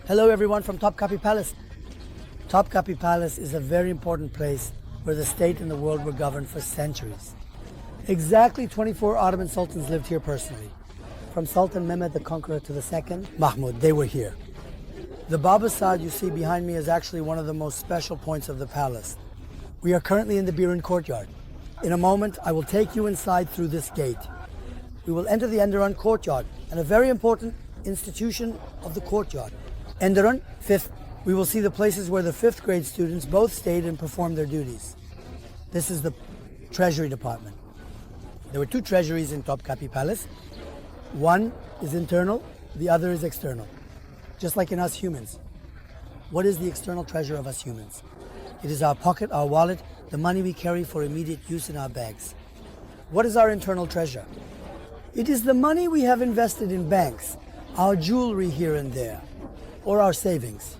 Hello everyone from Topkapi Palace. Topkapi Palace is a very important place where the state and the world were governed for centuries. Exactly 24 Ottoman sultans lived here personally. From Sultan Mehmed the Conqueror to the second, Mahmud, they were here. The Baba Saad you see behind me is actually one of the most special points of the palace. We are currently in the Enderun courtyard. In a moment, I will take you inside through this gate. We will enter the Enderun courtyard and a very important institution of the courtyard. Enderun, 5th. We will see the places where the 5th grade students both stayed and performed their duties. This is the Treasury Department. There were 2 treasuries in Topkapi Palace. One is internal, the other is external. Just like in us humans. What is the external treasure of us humans? It is our pocket, our wallet, the money we carry for immediate use in our bags. What is our internal treasure? It is the money we have invested in banks, our jewelry here and there, or our savings.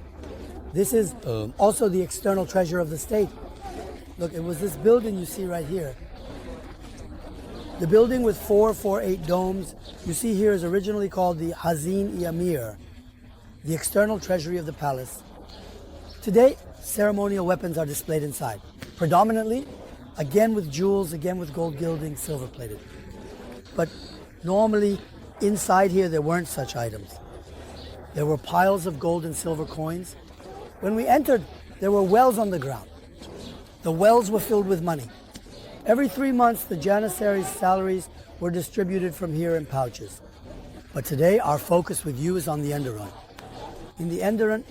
This is also the external treasure of the state. Look, it was this building you see right here. The building with 448 domes you see here is originally called the Hazin-i-Amir, the external treasury of the palace. Today, ceremonial weapons are displayed inside, predominantly, again with jewels, again with gold gilding, silver plated. But normally, inside here there weren't such items. There were piles of gold and silver coins. When we entered, there were wells on the ground. The wells were filled with money. Every 3 months, the janissaries' salaries were distributed from here in pouches. But today, our focus with you is on the Enderun. In the Enderun,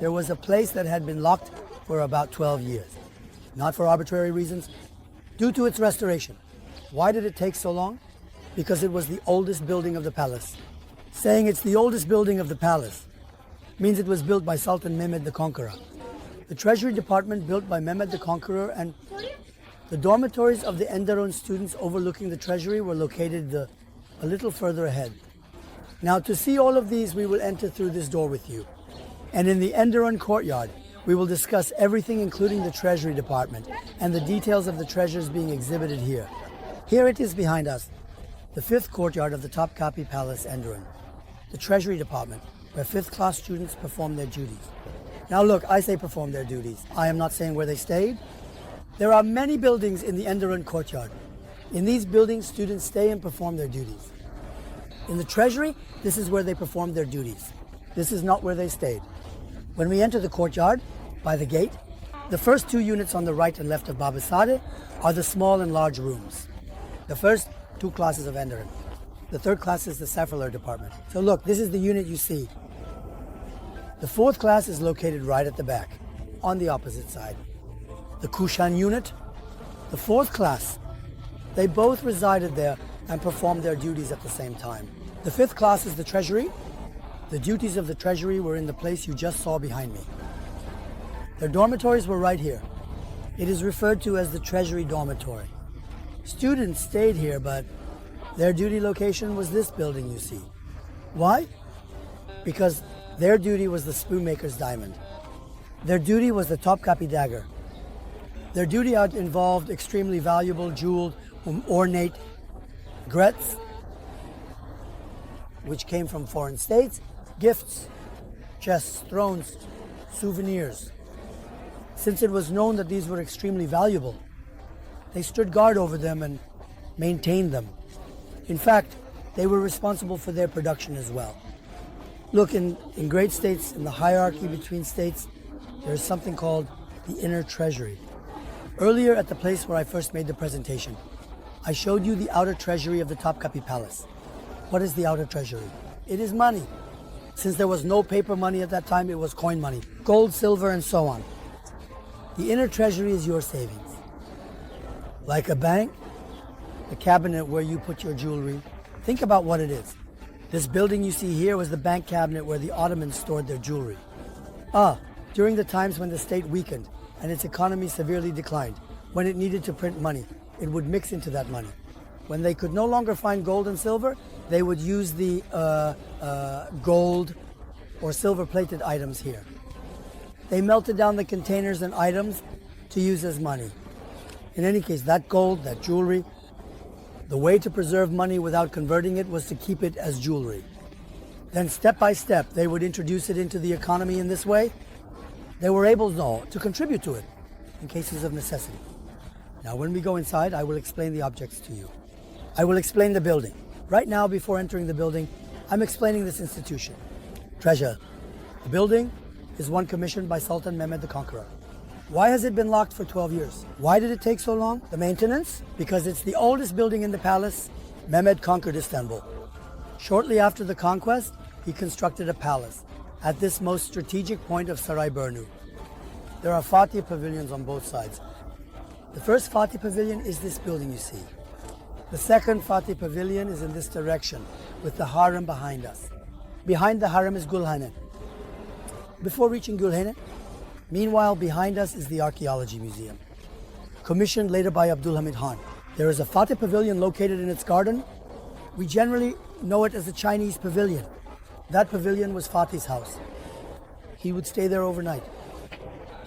there was a place that had been locked for about 12 years. Not for arbitrary reasons, due to its restoration. Why did it take so long? Because it was the oldest building of the palace. Saying it's the oldest building of the palace means it was built by Sultan Mehmed the Conqueror. The Treasury Department built by Mehmed the Conqueror, and the dormitories of the Enderun students overlooking the treasury were located a little further ahead. Now to see all of these, we will enter through this door with you. And in the Enderun courtyard, we will discuss everything including the Treasury Department and the details of the treasures being exhibited here. Here it is behind us, the 5th courtyard of the Topkapi Palace, Enderun. The Treasury Department, where 5th class students perform their duties. Now look, I say perform their duties. I am not saying where they stayed. There are many buildings in the Enderun courtyard. In these buildings, students stay and perform their duties. In the Treasury, this is where they perform their duties. This is not where they stayed. When we enter the courtyard, by the gate, the first 2 units on the right and left of Baba Sadeh are the small and large rooms. The first 2 classes of Enderun. The 3rd class is the Saffrower Department. So look, this is the unit you see. The 4th class is located right at the back, on the opposite side. The Kushan unit, the 4th class, they both resided there and performed their duties at the same time. The 5th class is the Treasury. The duties of the Treasury were in the place you just saw behind me. Their dormitories were right here. It is referred to as the Treasury Dormitory. Students stayed here, but their duty location was this building you see. Why? Because their duty was the spoonmaker's diamond. Their duty was the Topkapi dagger. Their duty out involved extremely valuable, jeweled, ornate grets, which came from foreign states, gifts, chests, thrones, souvenirs. Since it was known that these were extremely valuable, they stood guard over them and maintained them. In fact, they were responsible for their production as well. Look, in great states, in the hierarchy between states, there is something called the Inner Treasury. Earlier at the place where I first made the presentation, I showed you the outer treasury of the Topkapi Palace. What is the outer treasury? It is money. Since there was no paper money at that time, it was coin money, gold, silver, and so on. The inner treasury is your savings. Like a bank, the cabinet where you put your jewelry. Think about what it is. This building you see here was the bank cabinet where the Ottomans stored their jewelry. During the times when the state weakened and its economy severely declined, when it needed to print money, it would mix into that money. When they could no longer find gold and silver, they would use the gold or silver-plated items here. They melted down the containers and items to use as money. In any case, that gold, that jewelry, the way to preserve money without converting it was to keep it as jewelry. Then step by step, they would introduce it into the economy in this way. They were able, though, to contribute to it in cases of necessity. Now, when we go inside, I will explain the objects to you. I will explain the building. Right now, before entering the building, I'm explaining this institution. Treasure. The building is one commissioned by Sultan Mehmed the Conqueror. Why has it been locked for 12 years? Why did it take so long? The maintenance? Because it's the oldest building in the palace. Mehmed conquered Istanbul. Shortly after the conquest, he constructed a palace at this most strategic point of Sarayburnu. There are Fatih pavilions on both sides. The first Fatih pavilion is this building you see. The second Fatih pavilion is in this direction, with the harem behind us. Behind the harem is Gulhane. Before reaching Gulhane, meanwhile, behind us is the Archaeology Museum, commissioned later by Abdulhamid Khan. There is a Fatih pavilion located in its garden. We generally know it as the Chinese pavilion. That pavilion was Fatih's house. He would stay there overnight.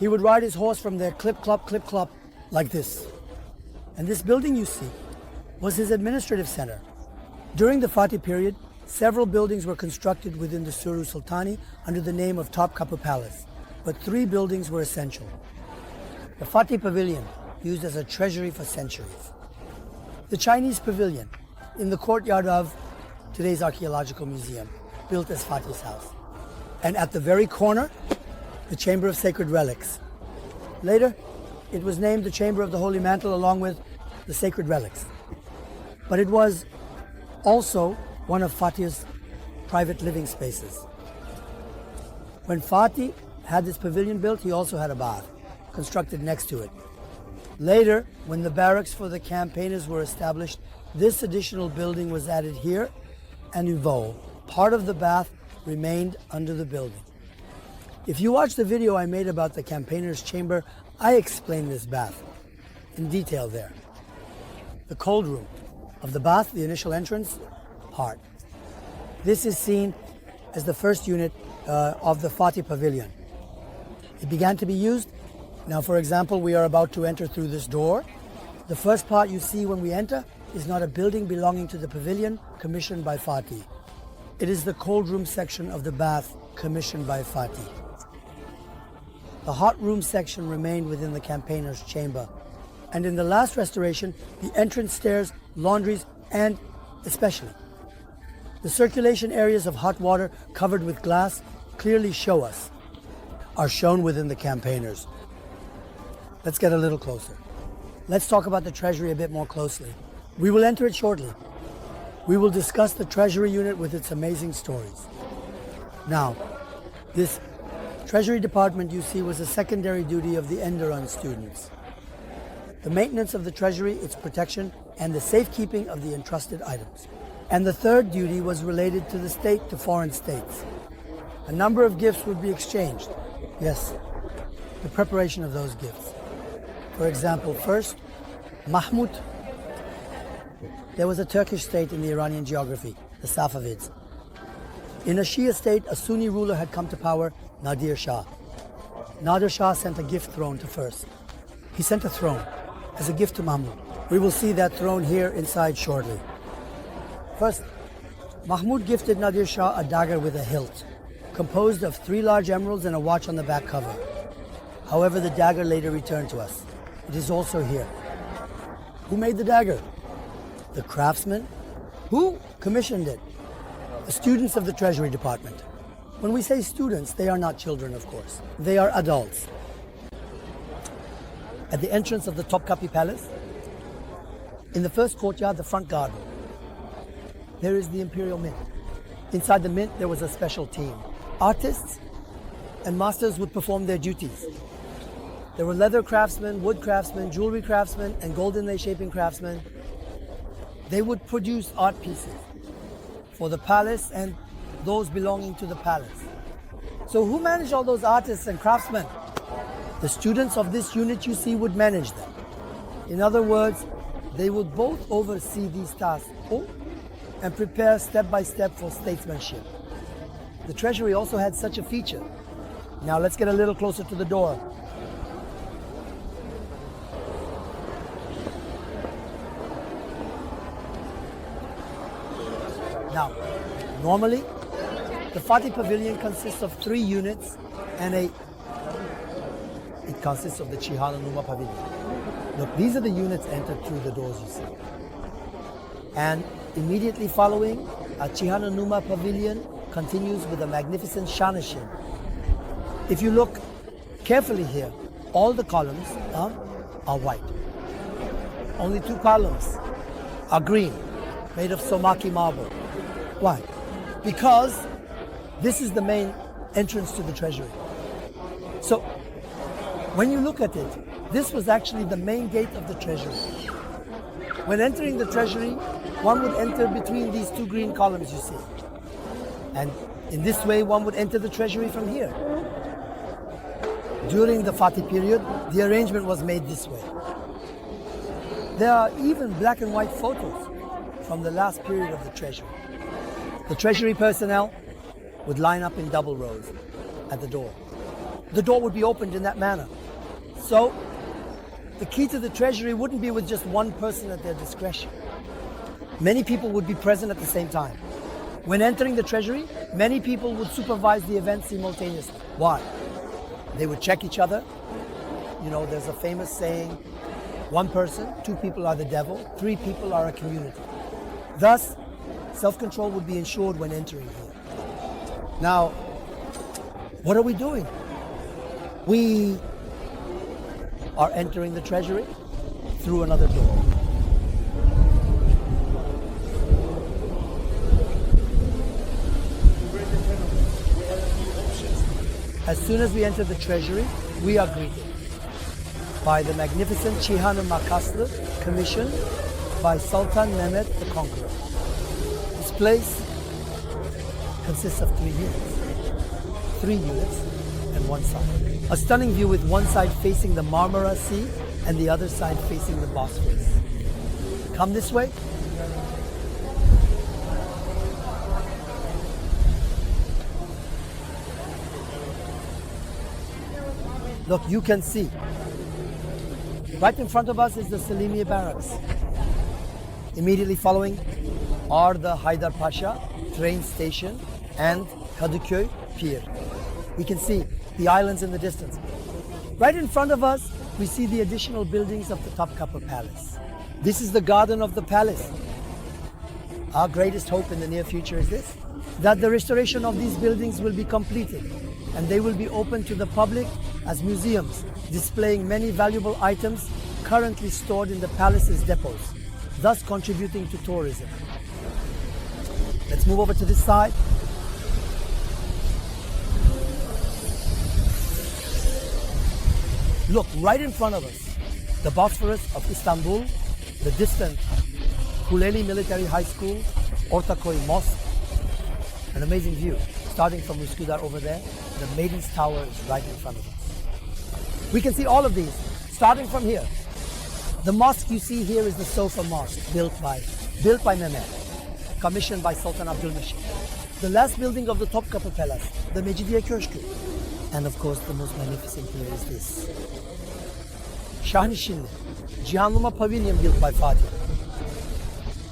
He would ride his horse from there, clip, clop, like this. And this building you see was his administrative center. During the Fatih period, several buildings were constructed within the Suru Sultani under the name of Topkapı Palace, but 3 buildings were essential. The Fatih Pavilion, used as a treasury for centuries. The Chinese Pavilion, in the courtyard of today's Archaeological Museum, built as Fatih's house. And at the very corner, the Chamber of Sacred Relics. Later, it was named the Chamber of the Holy Mantle along with the Sacred Relics. But it was also one of Fatih's private living spaces. When Fatih had this pavilion built, he also had a bath constructed next to it. Later, when the barracks for the campaigners were established, this additional building was added here, and evolved. Part of the bath remained under the building. If you watch the video I made about the campaigners' chamber, I explain this bath in detail there. The cold room of the bath, the initial entrance part. This is seen as the first unit of the Fatih Pavilion. It began to be used. Now, for example, we are about to enter through this door. The first part you see when we enter is not a building belonging to the pavilion commissioned by Fatih. It is the cold room section of the bath commissioned by Fatih. The hot room section remained within the campaigner's chamber. And in the last restoration, the entrance stairs, laundries, and especially the circulation areas of hot water covered with glass clearly are shown within the campaigners. Let's get a little closer. Let's talk about the treasury a bit more closely. We will enter it shortly. We will discuss the treasury unit with its amazing stories. Now, this Treasury Department you see was a secondary duty of the Enderun students. The maintenance of the treasury, its protection, and the safekeeping of the entrusted items. And the third duty was related to the state, to foreign states. A number of gifts would be exchanged. Yes, the preparation of those gifts. For example, first, Mahmud. There was a Turkish state in the Iranian geography, the Safavids. In a Shia state, a Sunni ruler had come to power, Nadir Shah. Nadir Shah sent a gift throne to first. He sent a throne as a gift to Mahmud. We will see that throne here inside shortly. First, Mahmud gifted Nadir Shah a dagger with a hilt, composed of 3 large emeralds and a watch on the back cover. However, the dagger later returned to us. It is also here. Who made the dagger? The craftsman. Who commissioned it? The students of the Treasury Department. When we say students, they are not children, of course. They are adults. At the entrance of the Topkapı Palace, in the first courtyard, the front garden, there is the Imperial Mint. Inside the mint, there was a special team. Artists and masters would perform their duties. There were leather craftsmen, wood craftsmen, jewelry craftsmen, and gold inlay shaping craftsmen. They would produce art pieces for the palace and those belonging to the palace. So who managed all those artists and craftsmen? The students of this unit you see would manage them. In other words, they would both oversee these tasks and prepare step by step for statesmanship. The treasury also had such a feature. Now let's get a little closer to the door. Now, normally, The Fatih Pavilion consists of 3 units and it consists of the Cihan Numa Pavilion. Look, these are the units entered through the doors you see. And immediately following, a Cihan Numa Pavilion continues with a magnificent Shahnashin. If you look carefully here, all the columns are white. Only 2 columns are green, made of Somaki marble. Why? Because this is the main entrance to the treasury. So, when you look at it, this was actually the main gate of the treasury. When entering the treasury, one would enter between these 2 green columns you see. And in this way, one would enter the treasury from here. During the Fatih period, the arrangement was made this way. There are even black and white photos from the last period of the treasury. The treasury personnel would line up in double rows at the door. The door would be opened in that manner. So, the key to the treasury wouldn't be with just one person at their discretion. Many people would be present at the same time. When entering the treasury, many people would supervise the event simultaneously. Why? They would check each other. You know, there's a famous saying, 1 person, 2 people are the devil, 3 people are a community. Thus, self-control would be ensured when entering here. Now, what are we doing? We are entering the treasury through another door. As soon as we enter the treasury, we are greeted by the magnificent Cihan Makaslı commissioned by Sultan Mehmet the Conqueror. This place consists of 3 units. 3 units and 1 side. A stunning view with one side facing the Marmara Sea and the other side facing the Bosphorus. Come this way. Look, you can see. Right in front of us is the Selimiye Barracks. Immediately following are the Haydar Pasha train station and Kadıköy Pier. We can see the islands in the distance. Right in front of us, we see the additional buildings of the Topkapı Palace. This is the garden of the palace. Our greatest hope in the near future is this, that the restoration of these buildings will be completed and they will be open to the public as museums, displaying many valuable items currently stored in the palace's depots, thus contributing to tourism. Let's move over to this side. Look, right in front of us, the Bosphorus of Istanbul, the distant Kuleli Military High School, Ortaköy Mosque, an amazing view. Starting from Üsküdar over there, the Maiden's Tower is right in front of us. We can see all of these, starting from here. The mosque you see here is the Sofa Mosque, built by Mehmet, commissioned by Sultan Abdülmecid. The last building of the Topkapı Palace, the Mecidiye Köşkü. And of course, the most magnificent here is this. Shahnashinli, Cihan Numa Pavilion built by Fatih.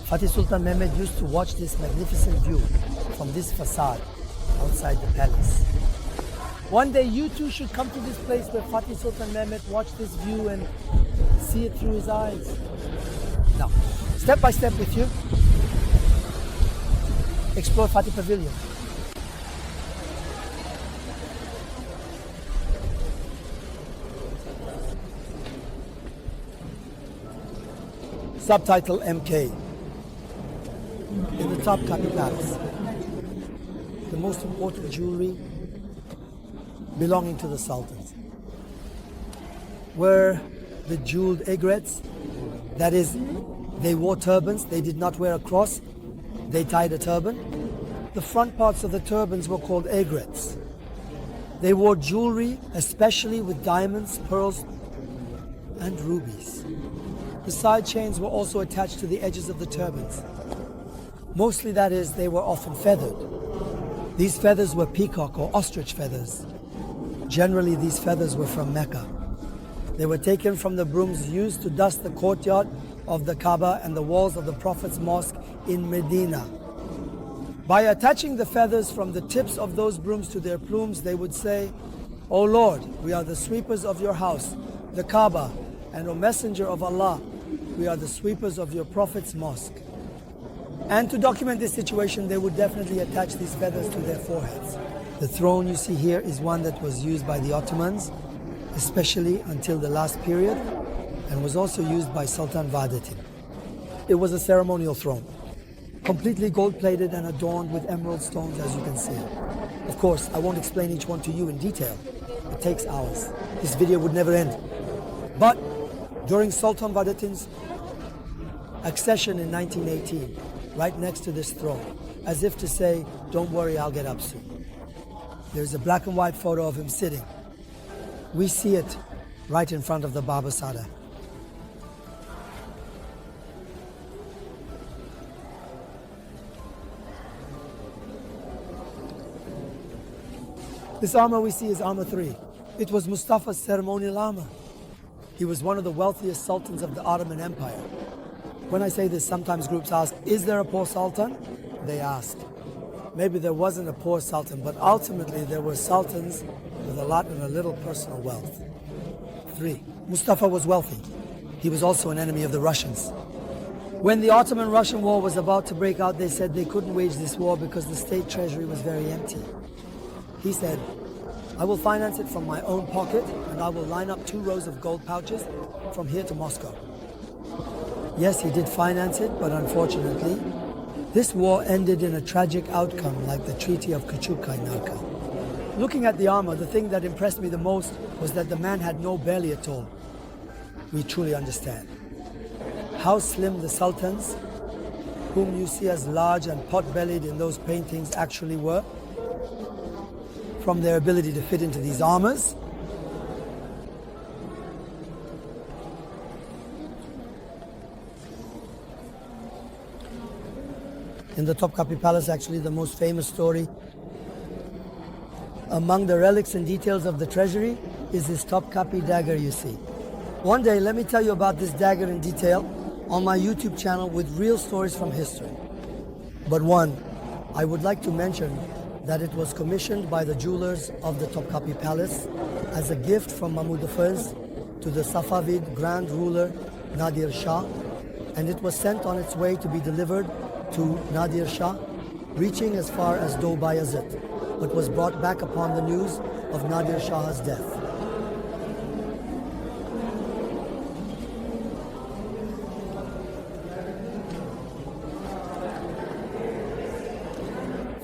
Fatih Sultan Mehmet used to watch this magnificent view from this facade outside the palace. One day you too should come to this place where Fatih Sultan Mehmet watched this view and see it through his eyes. Now, step by step with you, explore Fatih Pavilion. Subtitle MK. In the Topkapı Palace, the most important jewelry belonging to the sultans were the jeweled aigrettes. That is, they wore turbans, they did not wear a cross, they tied a turban. The front parts of the turbans were called aigrettes. They wore jewelry, especially with diamonds, pearls, and rubies. The side chains were also attached to the edges of the turbans. Mostly, that is, they were often feathered. These feathers were peacock or ostrich feathers. Generally, these feathers were from Mecca. They were taken from the brooms used to dust the courtyard of the Kaaba and the walls of the Prophet's mosque in Medina. By attaching the feathers from the tips of those brooms to their plumes, they would say, O Lord, we are the sweepers of your house, the Kaaba, and O Messenger of Allah, we are the sweepers of your Prophet's mosque. And to document this situation, they would definitely attach these feathers to their foreheads. The throne you see here is one that was used by the Ottomans, especially until the last period, and was also used by Sultan Vahdettin. It was a ceremonial throne, completely gold-plated and adorned with emerald stones, as you can see. Of course, I won't explain each one to you in detail. It takes hours. This video would never end. But during Sultan Vahdettin's accession in 1918, right next to this throne, as if to say, don't worry, I'll get up soon. There's a black and white photo of him sitting. We see it right in front of the Baba Sada. This armor we see is armor 3. It was Mustafa's ceremonial armor. He was one of the wealthiest sultans of the Ottoman Empire. When I say this, sometimes groups ask, is there a poor sultan? They ask. Maybe there wasn't a poor sultan, but ultimately there were sultans with a lot and a little personal wealth. 3. Mustafa was wealthy. He was also an enemy of the Russians. When the Ottoman-Russian war was about to break out, they said they couldn't wage this war because the state treasury was very empty. He said, I will finance it from my own pocket, and I will line up 2 rows of gold pouches from here to Moscow. Yes, he did finance it, but unfortunately, this war ended in a tragic outcome like the Treaty of Küçükkaynarca. Looking at the armor, the thing that impressed me the most was that the man had no belly at all. We truly understand how slim the sultans, whom you see as large and pot-bellied in those paintings, actually were, from their ability to fit into these armors. In the Topkapi Palace, actually the most famous story among the relics and details of the treasury is this Topkapi dagger you see. One day, let me tell you about this dagger in detail on my YouTube channel with real stories from history. But one, I would like to mention that it was commissioned by the jewelers of the Topkapi Palace as a gift from Mahmud I to the Safavid Grand Ruler Nadir Shah, and it was sent on its way to be delivered to Nadir Shah, reaching as far as Do Bayazid, but was brought back upon the news of Nadir Shah's death.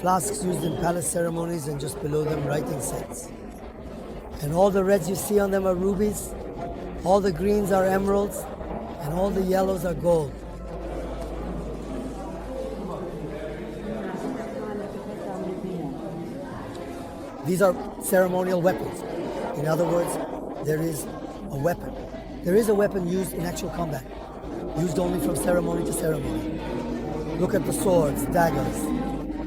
Flasks used in palace ceremonies, and just below them writing sets. And all the reds you see on them are rubies, all the greens are emeralds, and all the yellows are gold. These are ceremonial weapons. In other words, there is a weapon. There is a weapon used in actual combat, used only from ceremony to ceremony. Look at the swords, daggers,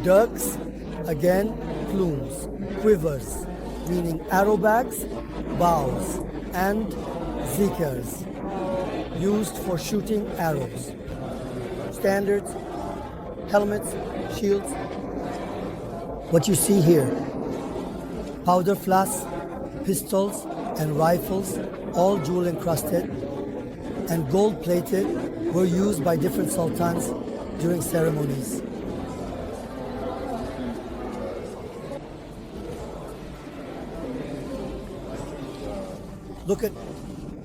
dirks, again, plumes, quivers, meaning arrow bags, bows, and zikers, used for shooting arrows. Standards, helmets, shields. What you see here, powder flasks, pistols, and rifles, all jewel encrusted and gold plated, were used by different sultans during ceremonies. Look at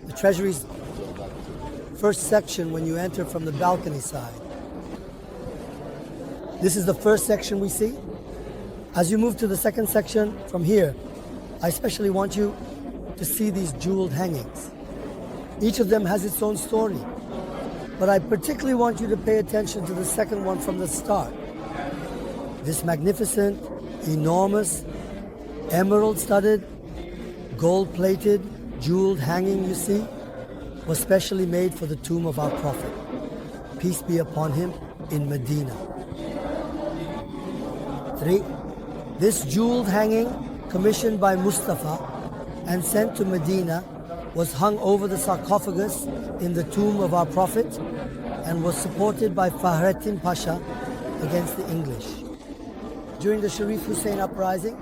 the treasury's first section when you enter from the balcony side. This is the first section we see. As you move to the second section from here, I especially want you to see these jeweled hangings. Each of them has its own story, but I particularly want you to pay attention to the second one from the start. This magnificent, enormous, emerald-studded, gold-plated, jeweled hanging you see was specially made for the tomb of our Prophet, peace be upon him, in Medina. 3. This jeweled hanging, commissioned by Mustafa and sent to Medina, was hung over the sarcophagus in the tomb of our Prophet and was supported by Fahrettin Pasha against the English. During the Sharif Hussein uprising,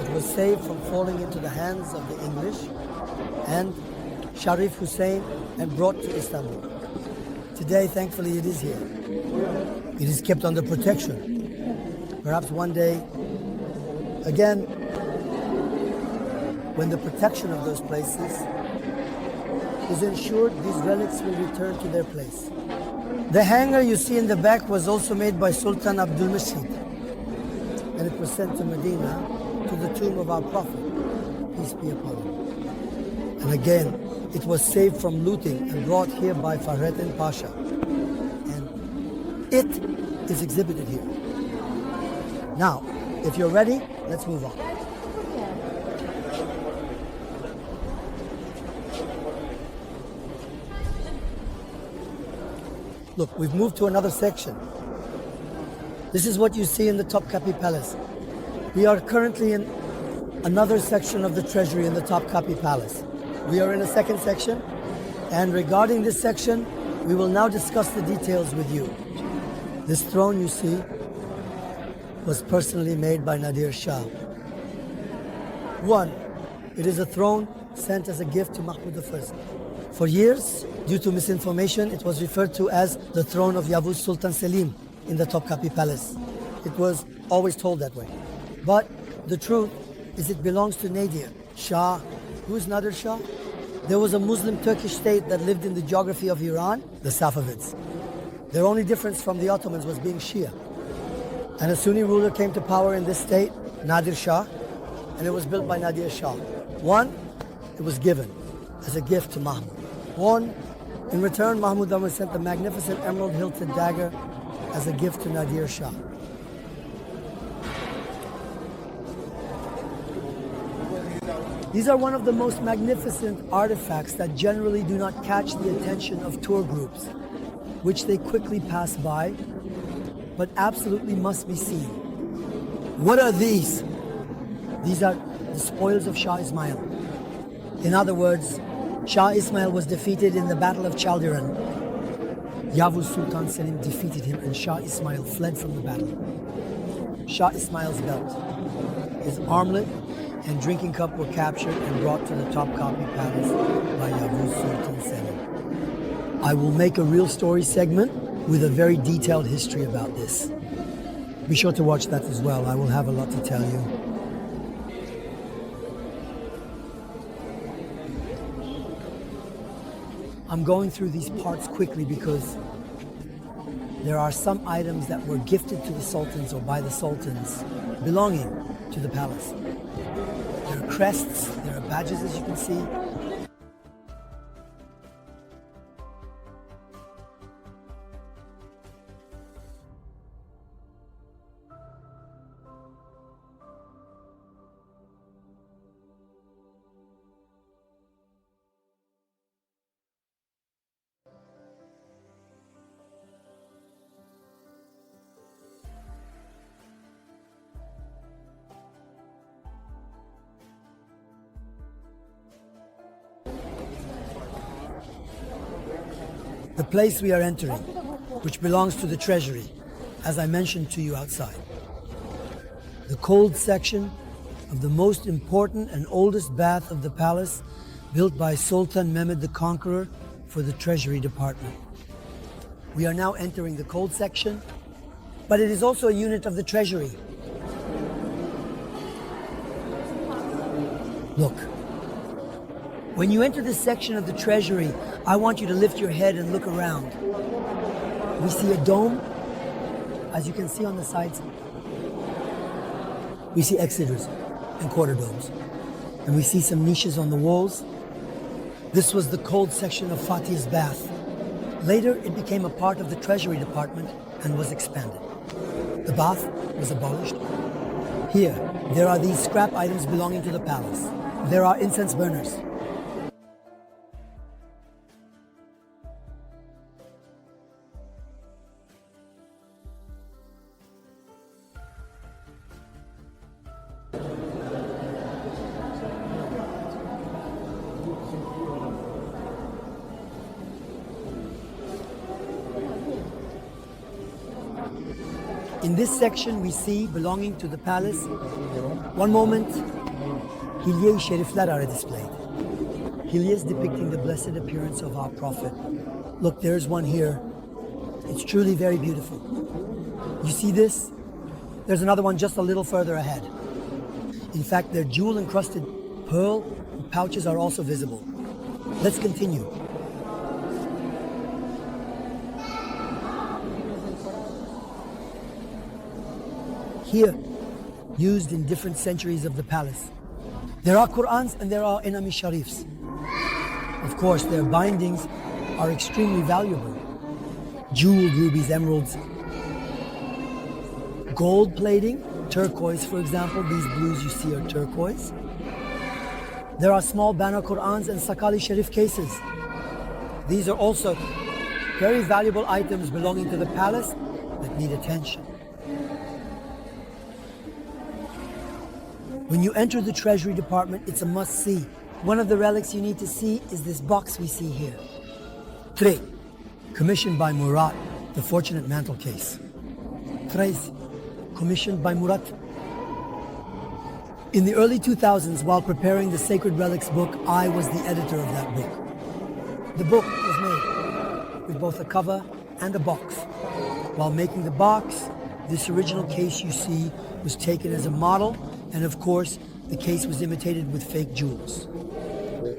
it was saved from falling into the hands of the English and Sharif Hussein and brought to Istanbul. Today, thankfully, it is here. It is kept under protection. Perhaps one day, again, when the protection of those places is ensured, these relics will return to their place. The hanger you see in the back was also made by Sultan Abdulmajid, and it was sent to Medina to the tomb of our Prophet, peace be upon him. And again, it was saved from looting and brought here by Fahrettin Pasha. And it is exhibited here. Now, if you're ready, let's move on. Look, we've moved to another section. This is what you see in the Topkapi Palace. We are currently in another section of the treasury in the Topkapi Palace. We are in a second section, and regarding this section, we will now discuss the details with you. This throne you see was personally made by Nadir Shah. One, it is a throne sent as a gift to Mahmud I. For years, due to misinformation, it was referred to as the throne of Yavuz Sultan Selim in the Topkapi Palace. It was always told that way. But the truth is it belongs to Nadir Shah. Who is Nadir Shah? There was a Muslim Turkish state that lived in the geography of Iran, the Safavids. Their only difference from the Ottomans was being Shia. And a Sunni ruler came to power in this state, Nadir Shah, and it was built by Nadir Shah. One, it was given as a gift to Mahmud. One, in return, Mahmud was sent the magnificent emerald-hilted dagger as a gift to Nadir Shah. These are one of the most magnificent artifacts that generally do not catch the attention of tour groups, which they quickly pass by, but absolutely must be seen. What are these? These are the spoils of Shah Ismail. In other words, Shah Ismail was defeated in the Battle of Chaldiran. Yavuz Sultan Selim defeated him and Shah Ismail fled from the battle. Shah Ismail's belt, his armlet, and drinking cup were captured and brought to the Topkapi Palace by Yavuz Sultan Selim. I will make a real story segment with a very detailed history about this. Be sure to watch that as well. I will have a lot to tell you. I'm going through these parts quickly because there are some items that were gifted to the sultans or by the sultans belonging to the palace. There are crests, there are badges, as you can see. The place we are entering, which belongs to the treasury, as I mentioned to you outside. The cold section of the most important and oldest bath of the palace, built by Sultan Mehmed the Conqueror for the Treasury Department. We are now entering the cold section, but it is also a unit of the treasury. Look. When you enter this section of the treasury, I want you to lift your head and look around. We see a dome, as you can see on the sides. We see exedras and quarter domes. And we see some niches on the walls. This was the cold section of Fatih's bath. Later, it became a part of the Treasury Department and was expanded. The bath was abolished. Here, there are these scrap items belonging to the palace. There are incense burners. In this section we see, belonging to the palace, one moment, Hilye-i Sherifler are displayed. Hilyas depicting the blessed appearance of our Prophet. Look, there's one here. It's truly very beautiful. You see this? There's another one just a little further ahead. In fact, their jewel-encrusted pearl pouches are also visible. Let's continue. Here, used in different centuries of the palace. There are Qur'ans and there are Enami Sharifs. Of course, their bindings are extremely valuable. Jeweled rubies, emeralds, gold plating, turquoise, for example. These blues you see are turquoise. There are small Bana Qur'ans and Sakali Sharif cases. These are also very valuable items belonging to the palace that need attention. When you enter the Treasury Department, it's a must-see. One of the relics you need to see is this box we see here. Three, commissioned by Murat, the fortunate mantle case. Tres, commissioned by Murat. In the early 2000s, while preparing the Sacred Relics book, I was the editor of that book. The book was made with both a cover and a box. While making the box, this original case you see was taken as a model, and of course, the case was imitated with fake jewels.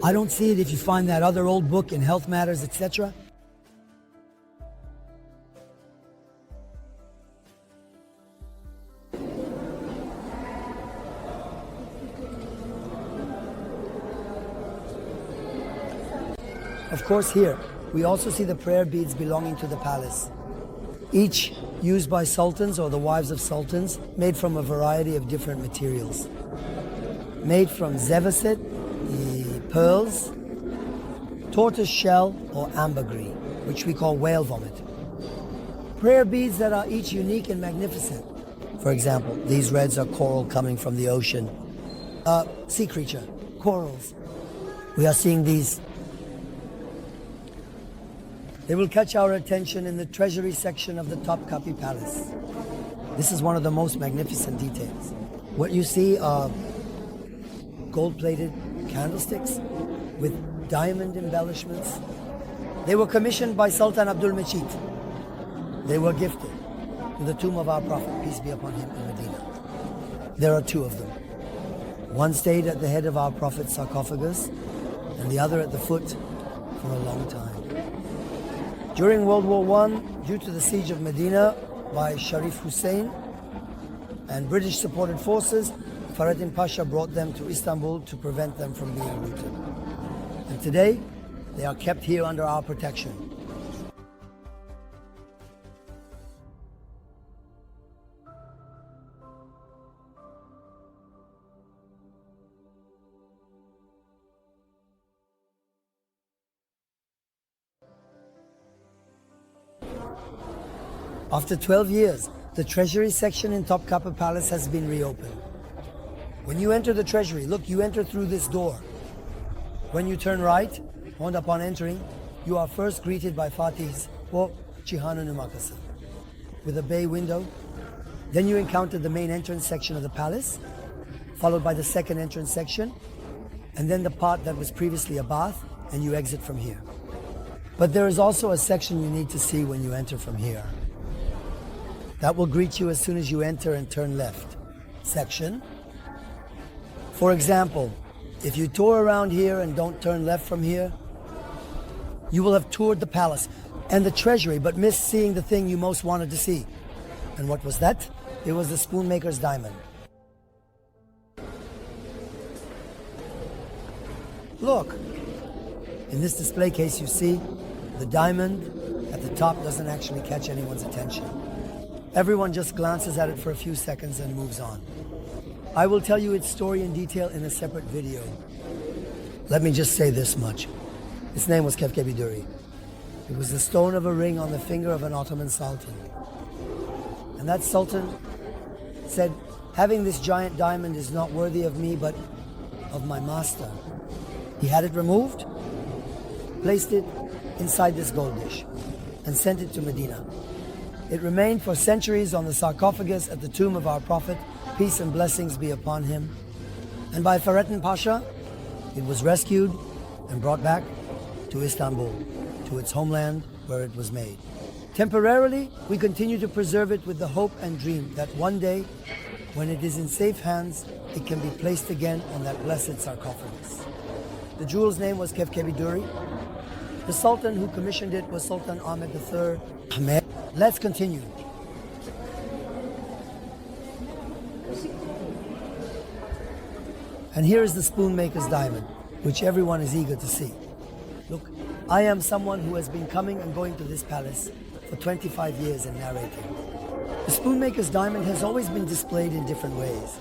I don't see it if you find that other old book in health matters, etc. Of course, here, we also see the prayer beads belonging to the palace. Each used by sultans or the wives of sultans, made from a variety of different materials. Made from zevasit, the pearls, tortoise shell or ambergris, which we call whale vomit. Prayer beads that are each unique and magnificent. For example, these reds are coral coming from the ocean. Sea creature, corals. We are seeing these. They will catch our attention in the treasury section of the Topkapi Palace. This is one of the most magnificent details. What you see are gold-plated candlesticks with diamond embellishments. They were commissioned by Sultan Abdul Mecid. They were gifted to the tomb of our Prophet, peace be upon him, in Medina. There are two of them. One stayed at the head of our Prophet's sarcophagus and the other at the foot for a long time. During World War I, due to the siege of Medina by Sharif Hussein and British-supported forces, Fahrettin Pasha brought them to Istanbul to prevent them from being looted. And today, they are kept here under our protection. After 12 years, the Treasury section in Topkapi Palace has been reopened. When you enter the Treasury, look, you enter through this door. When you turn right, and upon entering, you are first greeted by Fatihs or Cihanı Numakası with a bay window. Then you encounter the main entrance section of the palace, followed by the second entrance section, and then the part that was previously a bath, and you exit from here. But there is also a section you need to see when you enter from here. That will greet you as soon as you enter and turn left. Section. For example, if you tour around here and don't turn left from here, you will have toured the palace and the treasury but missed seeing the thing you most wanted to see. And what was that? It was the spoonmaker's diamond. Look, in this display case you see, the diamond at the top doesn't actually catch anyone's attention. Everyone just glances at it for a few seconds and moves on. I will tell you its story in detail in a separate video. Let me just say this much. Its name was Kevkebi Duri. It was the stone of a ring on the finger of an Ottoman sultan. And that sultan said, having this giant diamond is not worthy of me, but of my master. He had it removed, placed it inside this gold dish, and sent it to Medina. It remained for centuries on the sarcophagus at the tomb of our Prophet, peace and blessings be upon him. And by Fahrettin Pasha, it was rescued and brought back to Istanbul, to its homeland where it was made. Temporarily, we continue to preserve it with the hope and dream that one day, when it is in safe hands, it can be placed again on that blessed sarcophagus. The jewel's name was Kevkebiduri. The Sultan who commissioned it was Sultan Ahmed III. Ahmed. Let's continue. And here is the spoonmaker's diamond, which everyone is eager to see. Look, I am someone who has been coming and going to this palace for 25 years and narrating. The spoonmaker's diamond has always been displayed in different ways.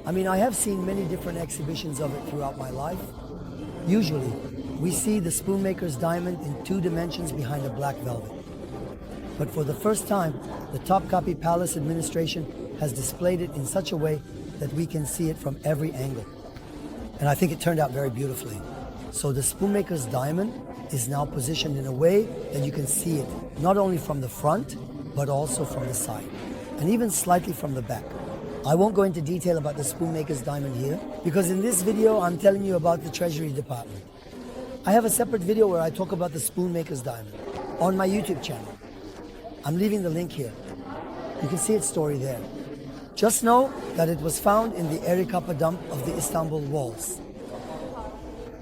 I mean, I have seen many different exhibitions of it throughout my life. Usually, we see the spoonmaker's diamond in 2 dimensions behind a black velvet. But for the first time, the Topkapi Palace administration has displayed it in such a way that we can see it from every angle. And I think it turned out very beautifully. So the spoonmaker's diamond is now positioned in a way that you can see it not only from the front, but also from the side, and even slightly from the back. I won't go into detail about the spoonmaker's diamond here, because in this video I'm telling you about the Treasury Department. I have a separate video where I talk about the spoonmaker's diamond on my YouTube channel. I'm leaving the link here. You can see its story there. Just know that it was found in the Erikapa dump of the Istanbul walls.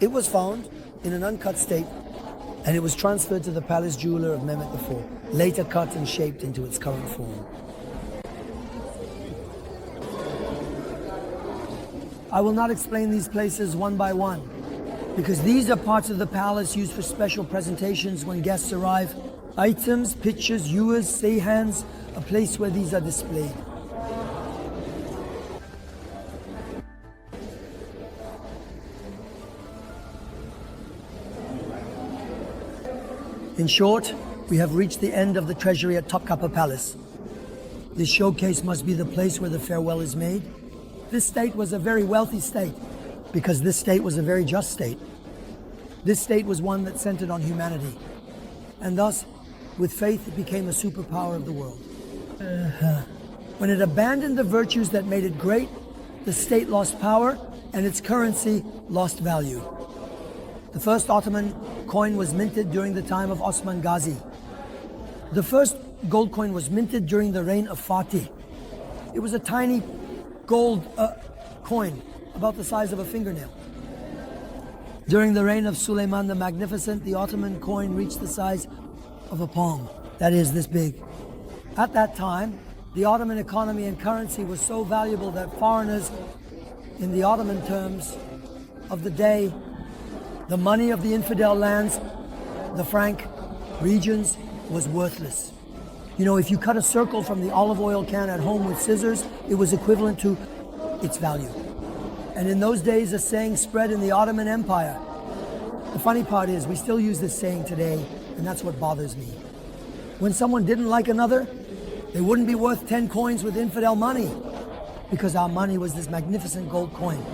It was found in an uncut state, and it was transferred to the palace jeweler of Mehmet IV, later cut and shaped into its current form. I will not explain these places one by one, because these are parts of the palace used for special presentations when guests arrive. Items, pictures, ewers, seyhans, a place where these are displayed. In short, we have reached the end of the treasury at Topkapı Palace. This showcase must be the place where the farewell is made. This state was a very wealthy state, because this state was a very just state. This state was one that centered on humanity, and thus, with faith, it became a superpower of the world. When it abandoned the virtues that made it great, the state lost power, and its currency lost value. The first Ottoman coin was minted during the time of Osman Gazi. The first gold coin was minted during the reign of Fatih. It was a tiny gold coin, about the size of a fingernail. During the reign of Suleiman the Magnificent, the Ottoman coin reached the size of a palm, that is, this big. At that time, the Ottoman economy and currency was so valuable that foreigners, in the Ottoman terms of the day, the money of the infidel lands, the franc regions, was worthless. You know, if you cut a circle from the olive oil can at home with scissors, it was equivalent to its value. And in those days, a saying spread in the Ottoman Empire. The funny part is, we still use this saying today, and that's what bothers me. When someone didn't like another, they wouldn't be worth 10 coins with infidel money, because our money was this magnificent gold coin.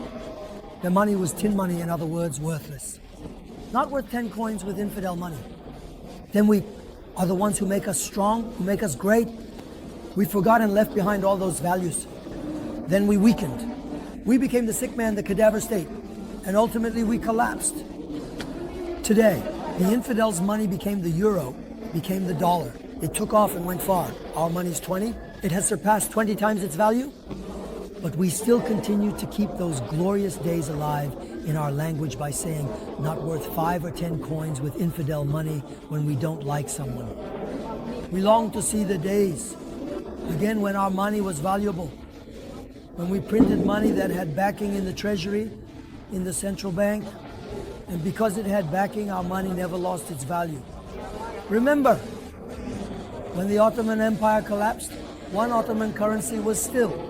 Their money was tin money, in other words, worthless. Not worth 10 coins with infidel money. Then we are the ones who make us strong, who make us great. We forgot and left behind all those values. Then we weakened. We became the sick man, the cadaver state, and ultimately we collapsed. Today, the infidels' money became the euro, became the dollar. It took off and went far. Our money's 20. It has surpassed 20 times its value. But we still continue to keep those glorious days alive in our language by saying, not worth 5 or 10 coins with infidel money when we don't like someone. We long to see the days, again, when our money was valuable, when we printed money that had backing in the treasury, in the central bank, and because it had backing, our money never lost its value. Remember, when the Ottoman Empire collapsed, one Ottoman currency was still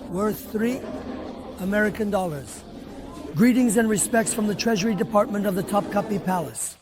worth 3 American dollars. Greetings and respects from the Treasury Department of the Topkapi Palace.